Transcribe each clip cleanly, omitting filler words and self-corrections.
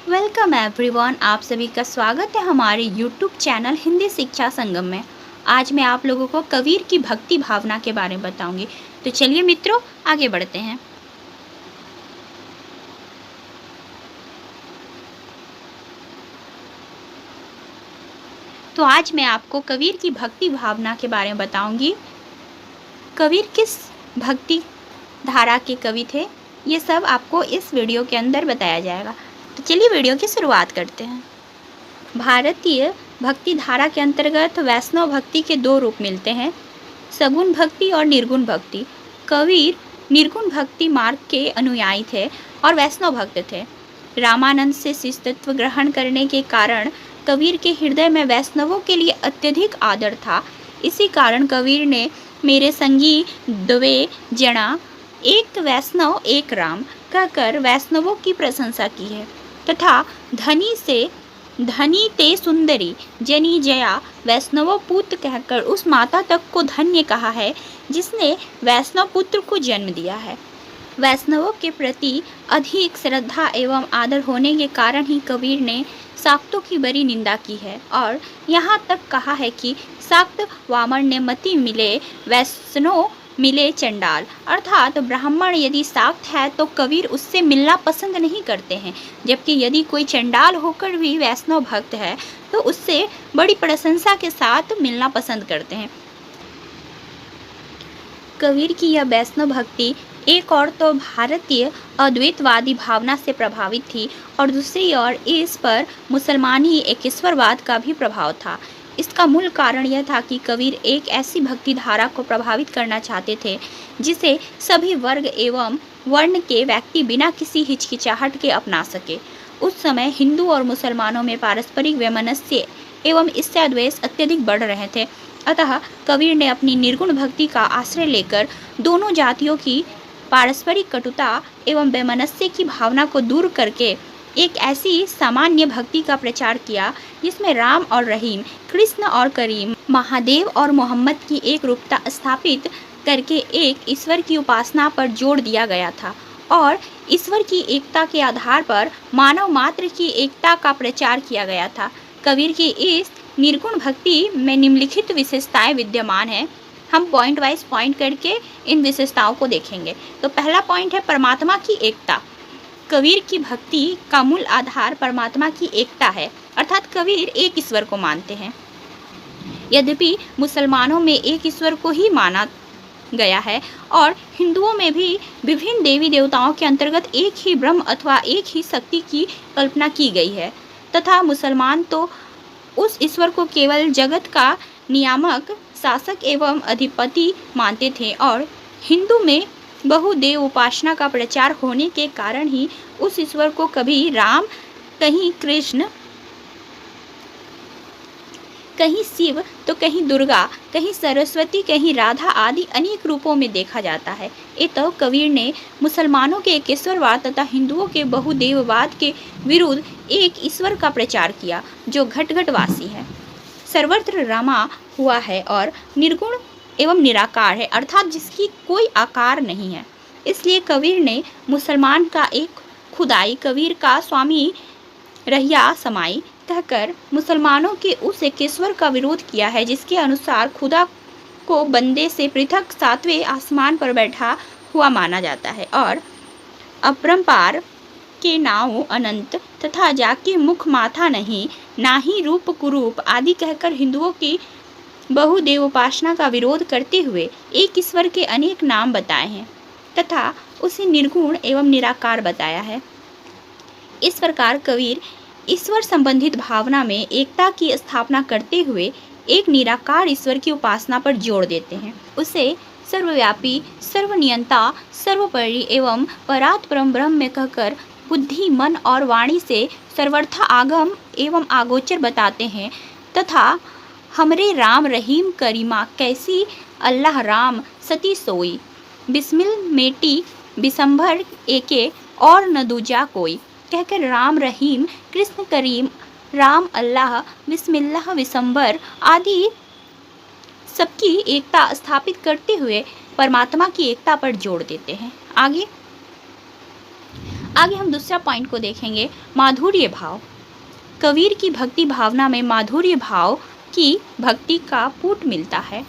Welcome everyone, आप सभी का स्वागत है हमारे यूट्यूब चैनल हिंदी शिक्षा संगम में। आज मैं आप लोगों को कबीर की भक्ति भावना के बारे में बताऊंगी। तो चलिए मित्रों, आगे बढ़ते हैं। तो आज मैं आपको कबीर की भक्ति भावना के बारे में बताऊंगी। कबीर किस भक्ति धारा के कवि थे, ये सब आपको इस वीडियो के अंदर बताया जाएगा। तो चलिए वीडियो की शुरुआत करते हैं। भारतीय भक्ति धारा के अंतर्गत वैष्णव भक्ति के दो रूप मिलते हैं, सगुण भक्ति और निर्गुण भक्ति। कबीर निर्गुण भक्ति मार्ग के अनुयायी थे और वैष्णव भक्त थे। रामानंद से शिष्यत्व ग्रहण करने के कारण कबीर के हृदय में वैष्णवों के लिए अत्यधिक आदर था। इसी कारण कबीर ने मेरे संगी द्वे जना, एक वैष्णव एक राम कहकर वैष्णवों की प्रशंसा की है तथा धनी ते सुंदरी जनी जया वैष्णव पुत्र कहकर उस माता तक को धन्य कहा है जिसने वैष्णव पुत्र को जन्म दिया है। वैष्णवों के प्रति अधिक श्रद्धा एवं आदर होने के कारण ही कबीर ने शाक्तों की बड़ी निंदा की है और यहाँ तक कहा है कि शाक्त वामन ने मति मिले वैष्णव मिले चंडाल, अर्थात ब्राह्मण यदि शाक्त है तो कबीर उससे मिलना पसंद नहीं करते हैं, जबकि यदि कोई चंडाल होकर भी वैष्णव भक्त है तो उससे बड़ी प्रशंसा के साथ मिलना पसंद करते हैं। कबीर की यह वैष्णव भक्ति एक और तो भारतीय अद्वैतवादी भावना से प्रभावित थी और दूसरी ओर इस पर मुसलमानी एकेश्वरवाद का भी प्रभाव था। इसका मूल कारण यह था कि कबीर एक ऐसी भक्ति धारा को प्रभावित करना चाहते थे जिसे सभी वर्ग एवं वर्ण के व्यक्ति बिना किसी हिचकिचाहट के अपना सके। उस समय हिंदू और मुसलमानों में पारस्परिक वैमनस्य एवं ईर्ष्या द्वेष अत्यधिक बढ़ रहे थे। अतः कबीर ने अपनी निर्गुण भक्ति का आश्रय लेकर दोनों जातियों की पारस्परिक कटुता एवं वैमनस्य की भावना को दूर करके एक ऐसी सामान्य भक्ति का प्रचार किया जिसमें राम और रहीम, कृष्ण और करीम, महादेव और मोहम्मद की एक रूपता स्थापित करके एक ईश्वर की उपासना पर जोर दिया गया था और ईश्वर की एकता के आधार पर मानव मात्र की एकता का प्रचार किया गया था। कबीर की इस निर्गुण भक्ति में निम्नलिखित विशेषताएं विद्यमान हैं। हम पॉइंट वाइज पॉइंट करके इन विशेषताओं को देखेंगे। तो पहला पॉइंट है परमात्मा की एकता। कबीर की भक्ति का मूल आधार परमात्मा की एकता है, अर्थात कबीर एक ईश्वर को मानते हैं। यद्यपि मुसलमानों में एक ईश्वर को ही माना गया है और हिंदुओं में भी विभिन्न देवी देवताओं के अंतर्गत एक ही ब्रह्म अथवा एक ही शक्ति की कल्पना की गई है, तथा मुसलमान तो उस ईश्वर को केवल जगत का नियामक, शासक एवं अधिपति मानते थे और हिंदू में बहुदेव उपासना का प्रचार होने के कारण ही उस ईश्वर को कभी राम, कहीं कृष्ण, कहीं शिव तो कहीं दुर्गा, कहीं सरस्वती, कहीं राधा आदि अनेक रूपों में देखा जाता है। तो कबीर ने मुसलमानों के एकेश्वरवाद तथा हिंदुओं के बहुदेववाद के विरुद्ध एक ईश्वर का प्रचार किया जो घट घटवासी है, सर्वत्र रमा हुआ है और निर्गुण एवं निराकार है, अर्थात जिसकी कोई आकार नहीं है। इसलिए कबीर ने मुसलमान का एक खुदाई, कबीर का स्वामी रहिया समाई कहकर मुसलमानों के उस एकेश्वर का विरोध किया है जिसके अनुसार खुदा को बंदे से पृथक सातवें आसमान पर बैठा हुआ माना जाता है और अपरंपार के नाव अनंत तथा जाके मुख माथा नहीं, ना ही रूप कुरूप आदि कहकर हिंदुओं की बहुदेव उपासना का विरोध करते हुए एक ईश्वर के अनेक नाम बताए हैं तथा उसे निर्गुण एवं निराकार बताया है। इस प्रकार कबीर ईश्वर संबंधित भावना में एकता की स्थापना करते हुए एक निराकार ईश्वर की उपासना पर जोर देते हैं। उसे सर्वव्यापी, सर्वनियंता, सर्वोपरि एवं परात् परम ब्रह्म में कहकर बुद्धि, मन और वाणी से सर्वथा आगम एवं आगोचर बताते हैं तथा हमरे राम रहीम करीमा कैसी अल्लाह राम सती सोई, बिस्मिल मेटी बिसंभर एके और न दूजा कोई कहकर राम रहीम, कृष्ण करीम, राम अल्लाह, बिस्मिल्लाह विसंबर आदि सबकी एकता स्थापित करते हुए परमात्मा की एकता पर जोर देते हैं। आगे आगे हम दूसरा पॉइंट को देखेंगे, माधुर्य भाव। कबीर की भक्ति भावना में माधुर्य भाव की भक्ति का पुट मिलता है,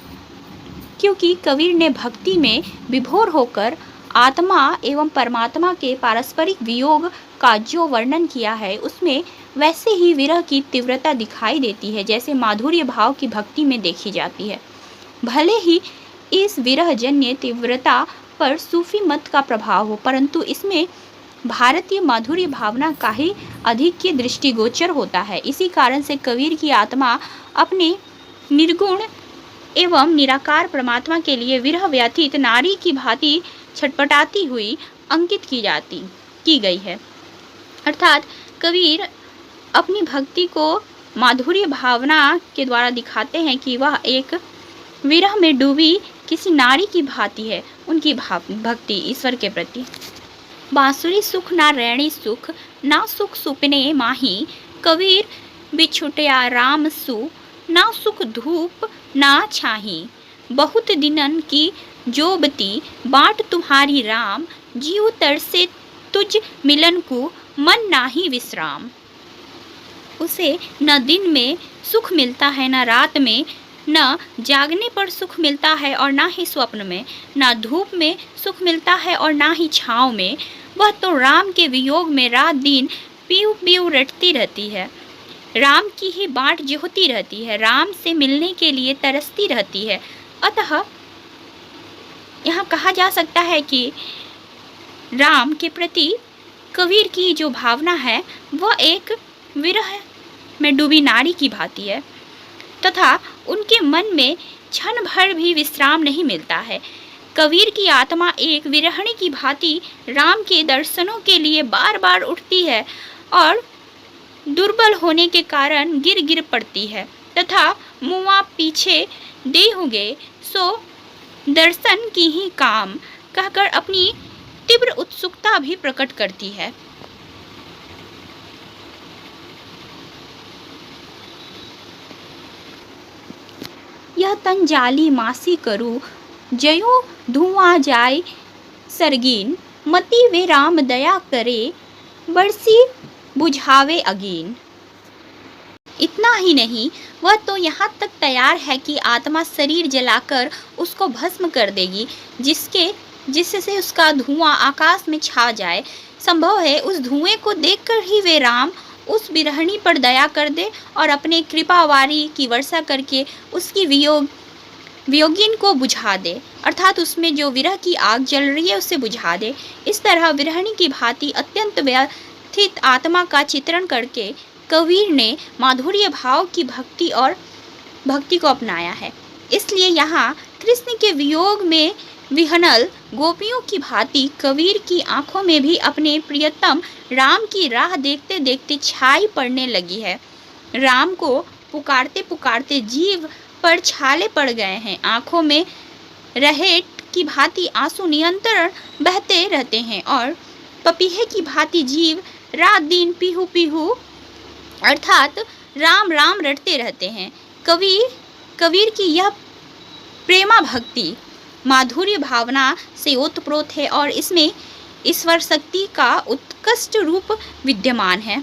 क्योंकि कबीर ने भक्ति में विभोर होकर आत्मा एवं परमात्मा के पारस्परिक वियोग का जो वर्णन किया है, उसमें वैसे ही विरह की तीव्रता दिखाई देती है जैसे माधुर्य भाव की भक्ति में देखी जाती है। भले ही इस विरह जन्य तीव्रता पर सूफी मत का प्रभाव हो, परंतु इसमें भारतीय माधुर्य भावना का ही अधिक के दृष्टिगोचर होता है। इसी कारण से कबीर की आत्मा अपने निर्गुण एवं निराकार परमात्मा के लिए विरह व्यथित नारी की भांति छटपटाती हुई अंकित की गई है। अर्थात कबीर अपनी भक्ति को माधुर्य भावना के द्वारा दिखाते हैं कि वह एक विरह में डूबी किसी नारी की भांति है, उनकी भक्ति ईश्वर के प्रति। बांसुरी सुख ना रैणी सुख, ना सुख सुपने माही, कबीर बिछुटिया राम सु, ना सुख धूप ना छाही, बहुत दिनन की जोबती बाट तुम्हारी राम, जीव तरसे तुझ मिलन को मन नाही विश्राम। उसे न दिन में सुख मिलता है न रात में, न जागने पर सुख मिलता है और ना ही स्वप्न में, न धूप में सुख मिलता है और ना ही छाँव में। वह तो राम के वियोग में रात दिन पीऊ पीऊ रटती रहती है, राम की ही बाट जोहती रहती है, राम से मिलने के लिए तरसती रहती है। अतः यहाँ कहा जा सकता है कि राम के प्रति कबीर की जो भावना है वह एक विरह में डूबी नारी की भांति है, तथा उनके मन में क्षण भर भी विश्राम नहीं मिलता है। कबीर की आत्मा एक विरहिणी की भांति राम के दर्शनों के लिए बार बार उठती है और दुर्बल होने के कारण गिर गिर पड़ती है, तथा मुआ पीछे दे होगे सो दर्शन की ही काम कहकर अपनी तीव्र उत्सुकता भी प्रकट करती है। यह तन जाली मासी करू, जयो धुआं जाय सरगीन, मति वे राम दया करे, बरसी बुझावे अगीन। इतना ही नहीं, वह तो यहाँ तक तैयार है कि आत्मा शरीर जलाकर उसको भस्म कर देगी, जिससे उसका धुआं आकाश में छा जाए। संभव है उस धुएं को देखकर ही वे राम उस विरहिणी पर दया कर दे और अपने कृपावारी की वर्षा करके उसकी वियोगिन को बुझा दे, अर्थात उसमें जो विरह की आग जल रही है उसे बुझा दे। इस तरह विरहिणी की भांति अत्यंत व्यथित आत्मा का चित्रण करके कबीर ने माधुर्य भाव की भक्ति को अपनाया है। इसलिए यहाँ कृष्ण के वियोग में विहनल गोपियों की भांति कबीर की आंखों में भी अपने प्रियतम राम की राह देखते देखते छाई पड़ने लगी है। राम को पुकारते पुकारते जीव पर छाले पड़ गए हैं, आंखों में रहेट की भांति आंसू निरंतर बहते रहते हैं और पपीहे की भांति जीव रात दिन पीहू पीहू अर्थात राम राम रटते रहते हैं। कबीर की यह प्रेमा भक्ति माधुर्य भावना से ओतप्रोत है और इसमें ईश्वर शक्ति का उत्कृष्ट रूप विद्यमान है।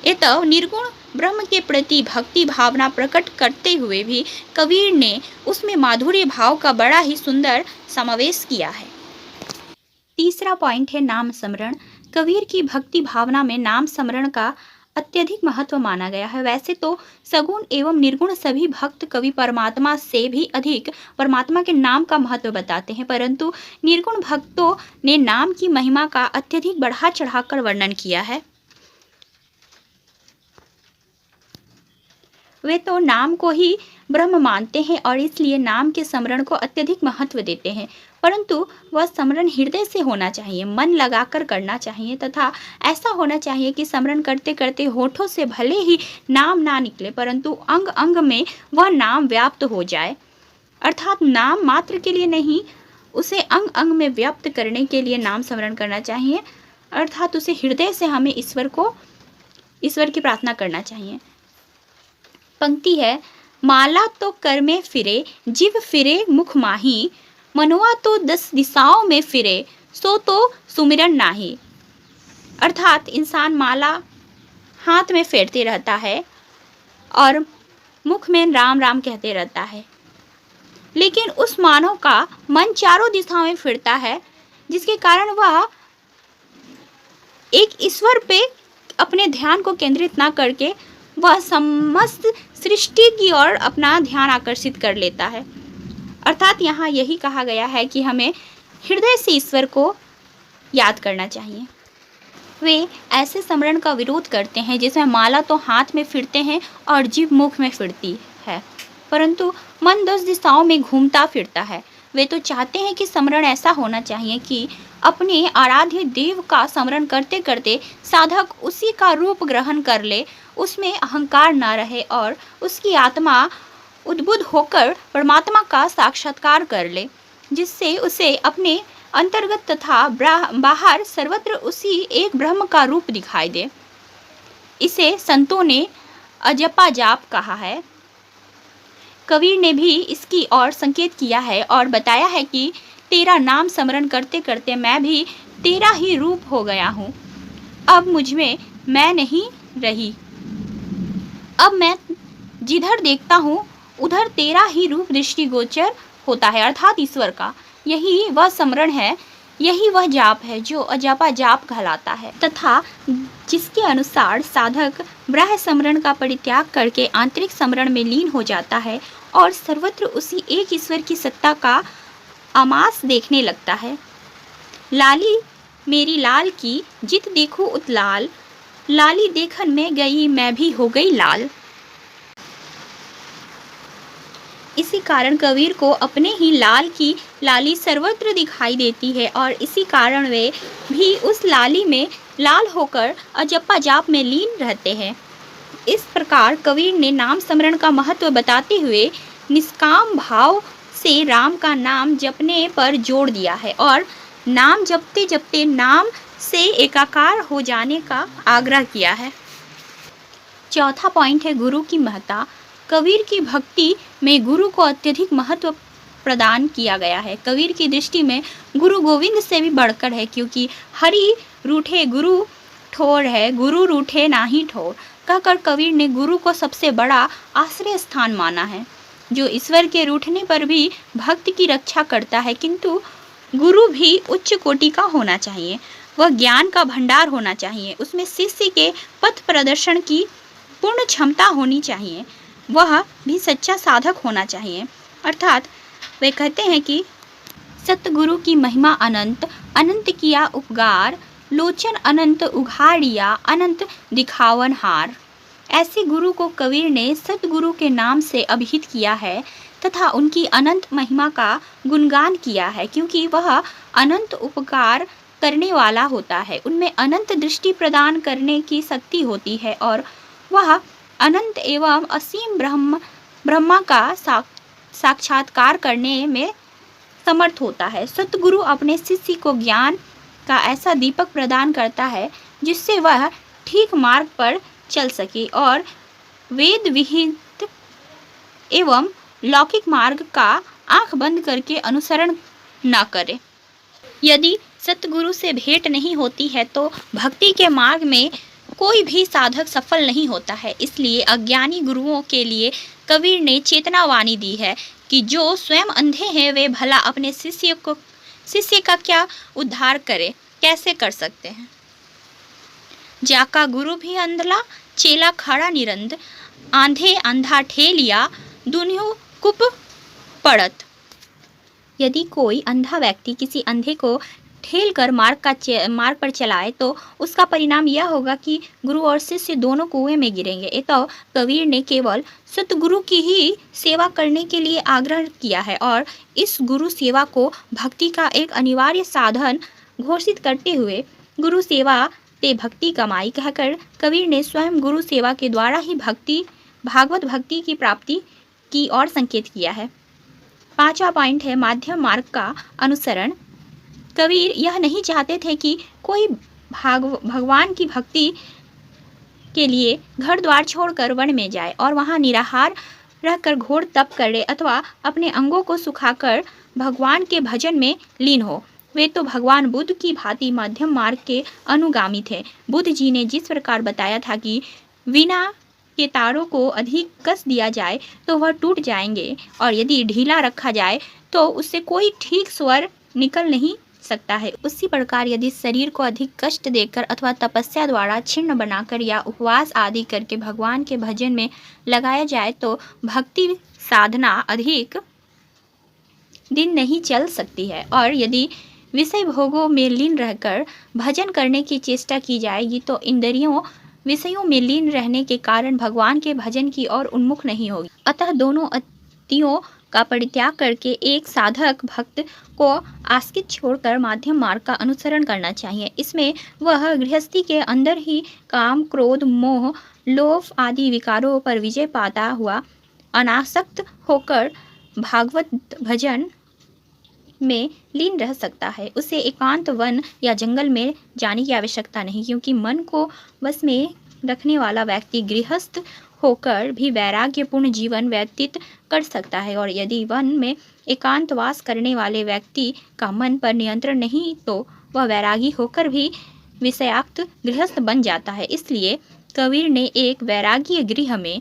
अतः निर्गुण ब्रह्म के प्रति भक्ति भावना प्रकट करते हुए भी कबीर ने उसमें माधुर्य भाव का बड़ा ही सुंदर समावेश किया है। तीसरा पॉइंट है नाम स्मरण। कबीर की भक्ति भावना में नाम स्मरण का अत्यधिक महत्व माना गया है। वैसे तो सगुण एवं निर्गुण सभी भक्त कवि परमात्मा से भी अधिक परमात्मा के नाम का महत्व बताते हैं, परंतु निर्गुण भक्तों ने नाम की महिमा का अत्यधिक बढ़ा चढ़ाकर वर्णन किया है। वे तो नाम को ही ब्रह्म मानते हैं और इसलिए नाम के स्मरण को अत्यधिक महत्व देते हैं, परंतु वह स्मरण हृदय से होना चाहिए, मन लगाकर करना चाहिए तथा ऐसा होना चाहिए कि स्मरण करते करते होठों से भले ही नाम ना निकले परंतु अंग अंग में वह नाम व्याप्त हो जाए। अर्थात नाम मात्र के लिए नहीं, उसे अंग अंग में व्याप्त करने के लिए नाम स्मरण करना चाहिए, अर्थात उसे हृदय से हमें ईश्वर की प्रार्थना करना चाहिए। पंक्ति है, माला तो कर में फिरे, जीव फिरे मुख माही, मनुआ तो 10 दिशाओं में फिरे, सो तो सुमिरन नाही। अर्थात इंसान माला हाथ में फेरते रहता है और मुख में राम राम कहते रहता है, लेकिन उस मानव का मन चारों दिशाओं में फिरता है, जिसके कारण वह एक ईश्वर पे अपने ध्यान को केंद्रित ना करके वह समस्त सृष्टि की ओर अपना ध्यान आकर्षित कर लेता है। अर्थात यहाँ यही कहा गया है कि हमें हृदय से ईश्वर को याद करना चाहिए। वे ऐसे स्मरण का विरोध करते हैं जिसमें माला तो हाथ में फिरते हैं और जीभ मुख में फिरती है, परंतु मन 10 दिशाओं में घूमता फिरता है। वे तो चाहते हैं कि स्मरण ऐसा होना चाहिए कि अपने आराध्य देव का स्मरण करते करते साधक उसी का रूप ग्रहण कर ले, उसमें अहंकार न रहे और उसकी आत्मा उद्बुद्ध होकर परमात्मा का साक्षात्कार कर ले, जिससे उसे अपने अंतर्गत तथा बाहर सर्वत्र उसी एक ब्रह्म का रूप दिखाई दे। इसे संतों ने अजपा जाप कहा है। कबीर ने भी इसकी ओर संकेत किया है और बताया है कि तेरा नाम स्मरण करते करते मैं भी तेरा ही रूप हो गया हूँ। अब मुझमें मैं नहीं रही, अब मैं जिधर देखता हूँ उधर तेरा ही रूप दृष्टिगोचर होता है, अर्थात ईश्वर का। यही वह स्मरण है, यही वह जाप है जो अजपा जाप कहलाता है तथा जिसके अनुसार साधक बाह्य स्मरण का परित्याग करके आंतरिक स्मरण में लीन हो जाता है और सर्वत्र उसी एक ईश्वर की सत्ता का आमास देखने लगता है। लाली मेरी लाल की जित देखो उतलाल, लाली देखन में गई मैं भी हो गई लाल। इसी कारण कबीर को अपने ही लाल की लाली सर्वत्र दिखाई देती है और इसी कारण वे भी उस लाली में लाल होकर अजपा जाप में लीन रहते हैं। इस प्रकार कबीर ने नाम स्मरण का महत्व बताते हुए निष्काम भाव से राम का नाम जपने पर जोर दिया है और नाम जपते जपते नाम से एकाकार हो जाने का आग्रह किया है। चौथा पॉइंट है गुरु की महत्ता। कबीर की भक्ति में गुरु को अत्यधिक महत्व प्रदान किया गया है। कबीर की दृष्टि में गुरु गोविंद से भी बढ़कर है, क्योंकि हरि रूठे गुरु ठोर है, गुरु रूठे नाही ठोर कहकर कबीर ने गुरु को सबसे बड़ा आश्रय स्थान माना है, जो ईश्वर के रूठने पर भी भक्त की रक्षा करता है। किंतु गुरु भी उच्च कोटि का होना चाहिए, वह ज्ञान का भंडार होना चाहिए, उसमें शिष्य के पथ प्रदर्शन की पूर्ण क्षमता होनी चाहिए, वह भी सच्चा साधक होना चाहिए। अर्थात वे कहते हैं कि सतगुरु की महिमा अनंत, अनंत किया उपकार, लोचन अनंत उघाड़िया, अनंत दिखावन हार। ऐसे गुरु को कबीर ने सतगुरु के नाम से अभिहित किया है तथा उनकी अनंत महिमा का गुणगान किया है, क्योंकि वह अनंत उपकार करने वाला होता है, उनमें अनंत दृष्टि प्रदान करने की शक्ति होती है और वह अनंत एवं असीम ब्रह्मा का साक्षात्कार करने में समर्थ होता है। सतगुरु अपने शिष्य को ज्ञान का ऐसा दीपक प्रदान करता है जिससे वह ठीक मार्ग पर चल सके और वेद विहित एवं लौकिक मार्ग का आंख बंद करके अनुसरण न करे। यदि सतगुरु से भेंट नहीं होती है तो भक्ति के मार्ग में कोई भी साधक सफल नहीं होता है। इसलिए अज्ञानी गुरुओं के लिए कबीर ने चेतनावाणी दी है कि जो स्वयं अंधे हैं वे भला अपने शिष्य का क्या उद्धार करे, कैसे कर सकते हैं। जाका गुरु भी अंधला, चेला खड़ा निरंद, आंधे अंधा ठेलिया, दुनियो कुप पड़त। यदि कोई अंधा व्यक्ति किसी अंधे को ठेल कर मार्ग पर चलाए तो उसका परिणाम यह होगा कि गुरु और शिष्य दोनों कुएं में गिरेंगे। तो कबीर ने केवल सतगुरु की ही सेवा करने के लिए आग्रह किया है और इस गुरु सेवा को भक्ति का एक अनिवार्य साधन घोषित करते हुए गुरु सेवा ते भक्ति कमाई कहकर कबीर ने स्वयं गुरु सेवा के द्वारा ही भागवत भक्ति की प्राप्ति की ओर संकेत किया है। पांचवा पॉइंट है माध्यम मार्ग का अनुसरण। कबीर यह नहीं चाहते थे कि कोई भगवान की भक्ति के लिए घर द्वार छोड़कर वन में जाए और वहां निराहार रहकर घोर तप करे अथवा अपने अंगों को सुखाकर भगवान के भजन में लीन हो। वे तो भगवान बुद्ध की भांति मध्यम मार्ग के अनुगामी थे। बुद्ध जी ने जिस प्रकार बताया था कि वीणा के तारों को अधिक कस दिया जाए तो वह टूट जाएंगे, और यदि ढीला रखा जाए तो उससे कोई ठीक स्वर निकल नहीं सकता है, उसी प्रकार यदि शरीर को अधिक कष्ट देकर अथवा तपस्या द्वारा छिन्न बनाकर या उपवास आदि करके भगवान के भजन में लगाया जाए तो भक्ति साधना अधिक दिन नहीं चल सकती है। और यदि विषय भोगों में लीन रहकर भजन करने की चेष्टा की जाएगी तो इंद्रियों विषयों में लीन रहने के कारण भगवान के भजन की ओर उन्मुख नहीं होगी। अतः दोनों अतियों का परित्याग करके एक साधक भक्त को आस्तिक छोड़कर मध्यम मार्ग का अनुसरण करना चाहिए। इसमें वह गृहस्थी के अंदर ही काम, क्रोध, मोह, लोभ आदि विकारों पर विजय पाता हुआ अनासक्त होकर भागवत भजन में लीन रह सकता है। उसे एकांत वन या जंगल में जाने की आवश्यकता नहीं, क्योंकि मन को बस में रखने वाला व्यक्ति गृहस्थ होकर भी वैराग्यपूर्ण जीवन व्यतीत कर सकता है। और यदि वन में एकांतवास करने वाले व्यक्ति का मन पर नियंत्रण नहीं तो वह वैरागी होकर भी विषयाक्त गृहस्थ बन जाता है। इसलिए कबीर ने एक वैराग्य गृह में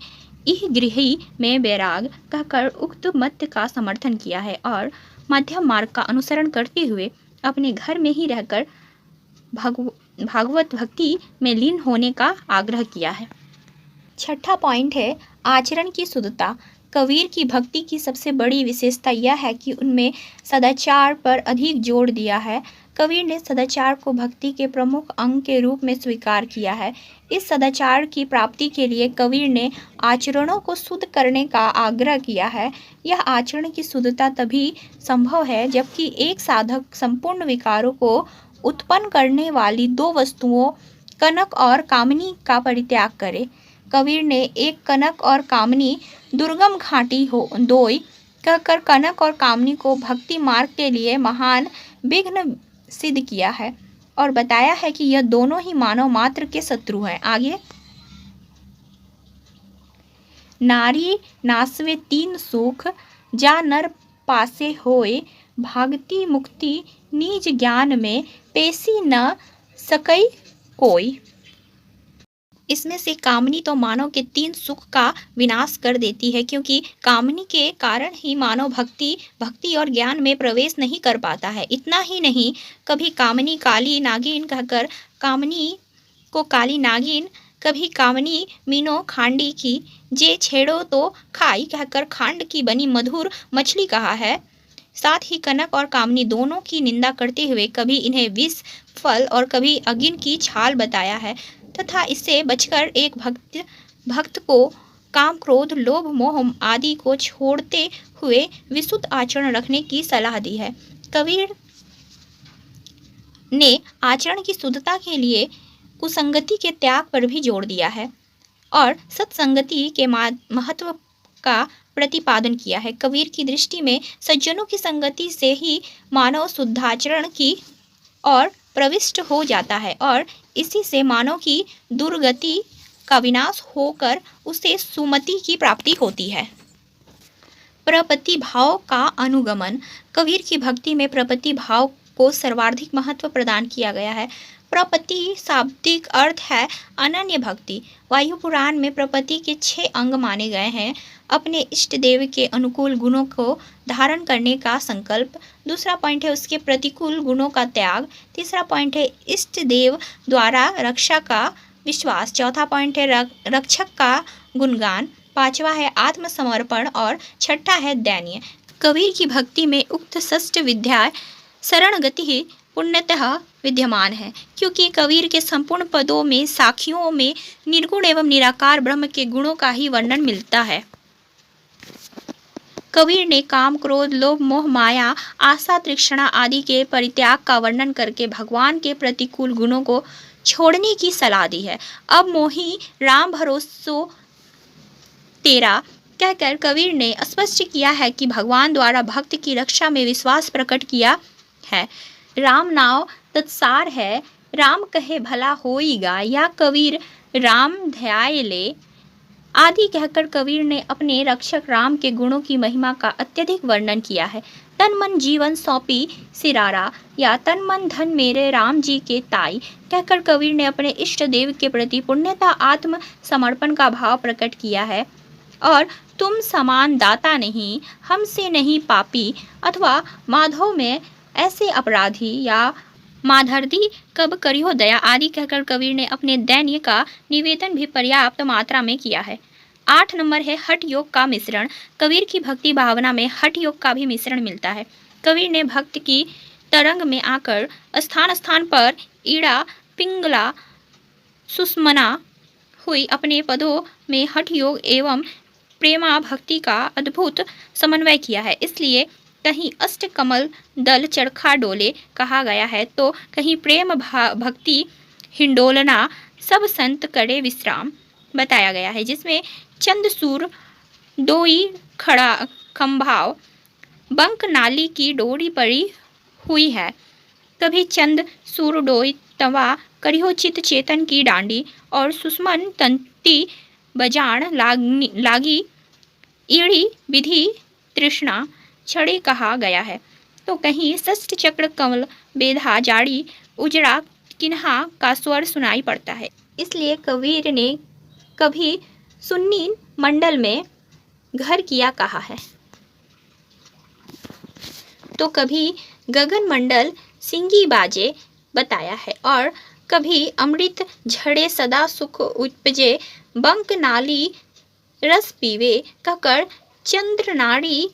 इह गृही में वैराग कहकर उक्त मत का समर्थन किया है और मध्यम मार्ग का अनुसरण करते हुए अपने घर में ही रहकर भागवत भक्ति में लीन होने का आग्रह किया है। छठा पॉइंट है आचरण की शुद्धता। कबीर की भक्ति की सबसे बड़ी विशेषता यह है कि उनमें सदाचार पर अधिक जोर दिया है। कबीर ने सदाचार को भक्ति के प्रमुख अंग के रूप में स्वीकार किया है। इस सदाचार की प्राप्ति के लिए कबीर ने आचरणों को शुद्ध करने का आग्रह किया है। यह आचरण की शुद्धता तभी संभव है जबकि एक साधक संपूर्ण विकारों को उत्पन्न करने वाली दो वस्तुओं कनक और कामनी का परित्याग करे। कबीर ने एक कनक और कामनी दुर्गम घाटी हो दोई कहकर कनक और कामनी को भक्ति मार्ग के लिए महान विघ्न सिद्ध किया है और बताया है कि यह दोनों ही मानव मात्र के शत्रु हैं। आगे, नारी नासवे तीन सुख जा नर पासे होए, भागति मुक्ति निज ज्ञान में पेशी न सकई कोई। इसमें से कामनी तो मानव के तीन सुख का विनाश कर देती है, क्योंकि कामनी के कारण ही मानव भक्ति और ज्ञान में प्रवेश नहीं कर पाता है। इतना ही नहीं, कभी कामनी काली नागिन कहकर कामनी को काली नागिन, कभी कामनी मीनो खांडी की जे छेड़ो तो खाई कहकर खांड की बनी मधुर मछली कहा है। साथ ही कनक और कामनी दोनों की निंदा करते हुए कभी इन्हें विष फल और कभी अगिन की छाल बताया है तथा इससे बचकर एक भक्त को काम, क्रोध, लोभ, मोह आदि को छोड़ते हुए विशुद्ध आचरण रखने की सलाह दी है। कबीर ने आचरण की शुद्धता के लिए कुसंगति के त्याग पर भी जोर दिया है और सत्संगति के महत्व का प्रतिपादन किया है। कबीर की दृष्टि में सज्जनों की संगति से ही मानव शुद्धाचरण की ओर प्रविष्ट हो जाता है और इसी से मानव की दुर्गति का विनाश होकर उसे सुमति की प्राप्ति होती है। प्रपत्ति भाव का अनुगमन। कबीर की भक्ति में प्रपत्ति भाव को सर्वाधिक महत्व प्रदान किया गया है। प्रपत्ति शाब्दिक अर्थ है अनन्य भक्ति। वायु पुराण में प्रपत्ति के 6 अंग माने गए हैं। अपने इष्ट देव के अनुकूल गुणों को धारण करने का संकल्प। दूसरा पॉइंट है उसके प्रतिकूल गुणों का त्याग। तीसरा पॉइंट है इष्ट देव द्वारा रक्षा का विश्वास। चौथा पॉइंट है रक्षक का गुणगान। पांचवा है आत्मसमर्पण और छठा है दैन्य। कबीर की भक्ति में उक्त षष्ठ विद्या शरणगति पुण्यतः विद्यमान है, क्योंकि कबीर के संपूर्ण पदों में साखियों में निर्गुण एवं निराकार ब्रह्म के गुणों का ही वर्णन मिलता है। कबीर ने काम, क्रोध, लोभ, मोह, माया, आशा, तृष्णा आदि के परित्याग का वर्णन करके भगवान के प्रतिकूल गुणों को छोड़ने की सलाह दी है। अब मोही राम भरोसो तेरा कहकर कबीर ने स्पष्ट किया है कि भगवान द्वारा भक्त की रक्षा में विश्वास प्रकट किया है। राम नाव तत्सार है, राम कहे भला होईगा, या कबीर राम ध्याय ले आदि कहकर कबीर ने अपने रक्षक राम के गुणों की महिमा का अत्यधिक वर्णन किया है। तन मन जीवन सौंपी सिरारा या तन मन धन मेरे राम जी के ताई कहकर कबीर ने अपने इष्ट देव के प्रति पुण्यता आत्म समर्पण का भाव प्रकट किया है। और तुम समान दाता नहीं, हमसे नहीं पापी, अथवा माधव में ऐसे अपराधी या माधर्दी कब करियो दया आदि कहकर कबीर ने अपने दैन्य का निवेदन भी पर्याप्त मात्रा में किया है। 8 नंबर है हठ योग का मिश्रण। कबीर की भक्ति भावना में हठ योग का भी मिश्रण मिलता है। कबीर ने भक्त की तरंग में आकर स्थान स्थान पर ईड़ा पिंगला सुषमना हुई अपने पदों में हठ योग एवं प्रेमा भक्ति का अद्भुत समन्वय किया है। इसलिए कहीं अष्ट कमल दल चरखा डोले कहा गया है तो कहीं प्रेम भक्ति हिंडोलना सब संत करे विश्राम बताया गया है, जिसमें चंद सूर डोई खड़ा खंभाव बंक नाली की डोरी पड़ी हुई है। कभी चंद सूर डोई तवा करियो चित चेतन की डांडी और सुषमन तंती बजाण लागी ईड़ी विधि तृष्णा छड़े कहा गया है तो कहीं षष्ठ चक्र कमल बेधा जाड़ी उजड़ा किन्हा का स्वर सुनाई पड़ता है। इसलिए कबीर ने कभी सुन्नी मंडल में घर किया कहा है तो कभी गगन मंडल सिंगी बाजे बताया है और कभी अमृत झड़े सदा सुख उपजे बंक नाली रस पीवे कहकर चंद्रनाड़ी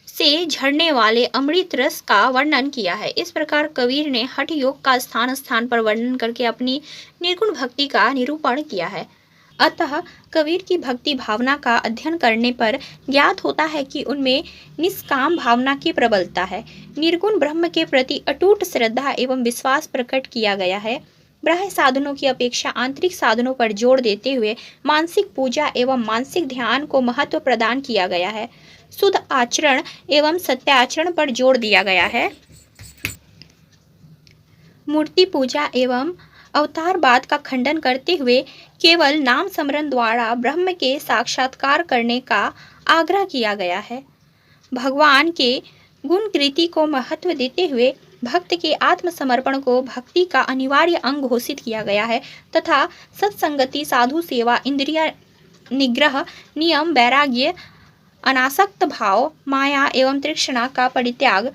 से झड़ने वाले अमृत रस का वर्णन किया है। इस प्रकार कबीर ने हठ योग का स्थान स्थान पर वर्णन करके अपनी निर्गुण भक्ति का निरूपण किया है। अतः कबीर की भक्ति भावना का अध्ययन करने पर ज्ञात होता है कि उनमें निष्काम भावना की प्रबलता है। निर्गुण ब्रह्म के प्रति अटूट श्रद्धा एवं विश्वास प्रकट किया गया है। बाह्य साधनों की अपेक्षा आंतरिक साधनों पर जोर देते हुए मानसिक पूजा एवं मानसिक ध्यान को महत्व प्रदान किया गया है। शुद्ध आचरण एवं सत्याचरण पर जोर दिया गया है। मूर्ति पूजा एवं अवतारवाद का खंडन करते हुए केवल नाम स्मरण द्वारा ब्रह्म के साक्षात्कार करने का आग्रह किया गया है। भगवान के गुण कृति को महत्व देते हुए भक्त के आत्मसमर्पण को भक्ति का अनिवार्य अंग घोषित किया गया है तथा सत्संगति, साधु सेवा, इंद्रिय निग्रह, नियम, वैराग्य, अनासक्त भाव, माया एवं तृष्णा का परित्याग,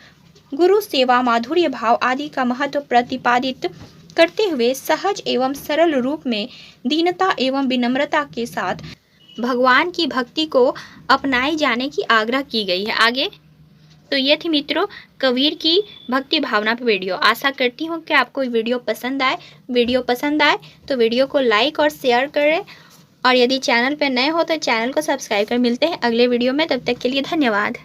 गुरु सेवा, माधुर्य भाव आदि का महत्व प्रतिपादित करते हुए सहज एवं सरल रूप में दीनता एवं विनम्रता के साथ भगवान की भक्ति को अपनाए जाने की आग्रह की गई है। आगे तो ये थी मित्रों कबीर की भक्ति भावना पर वीडियो। आशा करती हूँ कि आपको वीडियो पसंद आए तो वीडियो को लाइक और शेयर करें और यदि चैनल पर नए हो तो चैनल को सब्सक्राइब कर। मिलते हैं अगले वीडियो में, तब तक के लिए धन्यवाद।